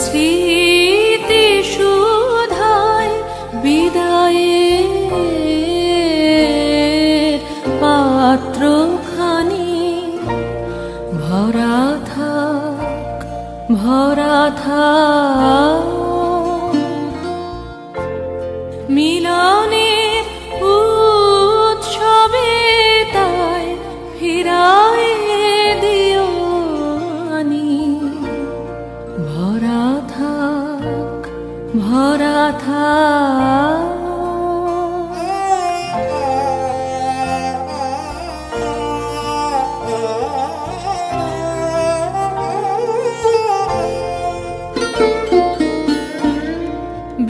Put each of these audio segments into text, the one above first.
স্মৃতি সুধায় বিদায়ের পাত্রখানি ভরা থাক, ভরা থাক। মিলনের উৎসবে তাই ফিরায় দিও আনি ভরা থাক, ভরা থাক।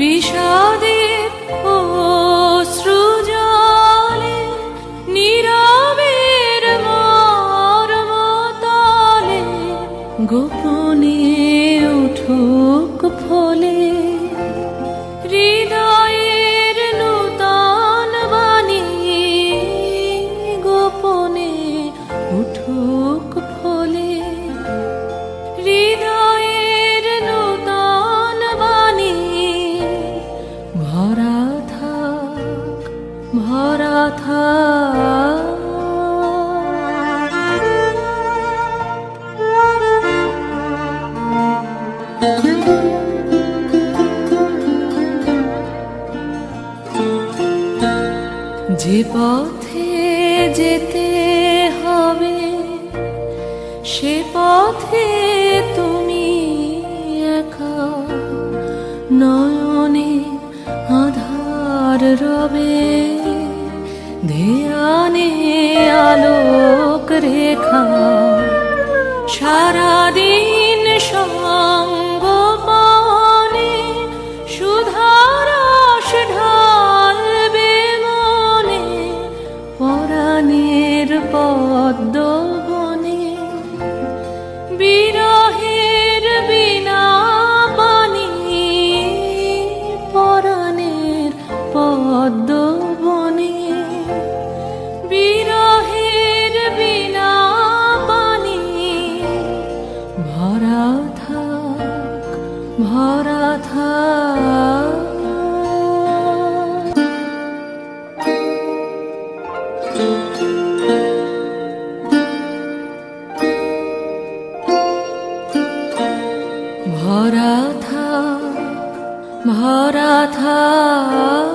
বিষাদের অশ্রু জলে নীরবের মর্মতলে গোপনে উঠুক ফলে হৃদয়ের নূতন বাণী গোপনে উঠুক ফলে হৃদয়ের নূতন বাণী ভরা থাক, ভরা থাক। যে পথে যেতে হবে সে পথে তুমি একা নয়নে আধার রবে ধ্যানে আলোক রেখা সারাদিন সঙ্গোপনে সুধারস ঢালবে মনে পরাণের পদ্ম বনে বিরহের বিনা পানি পরাণের পদ্ম বনে বিরহের বিনা পানি ভরা থাক, ভরা থাক। ভরা থাক, ভরা থাক।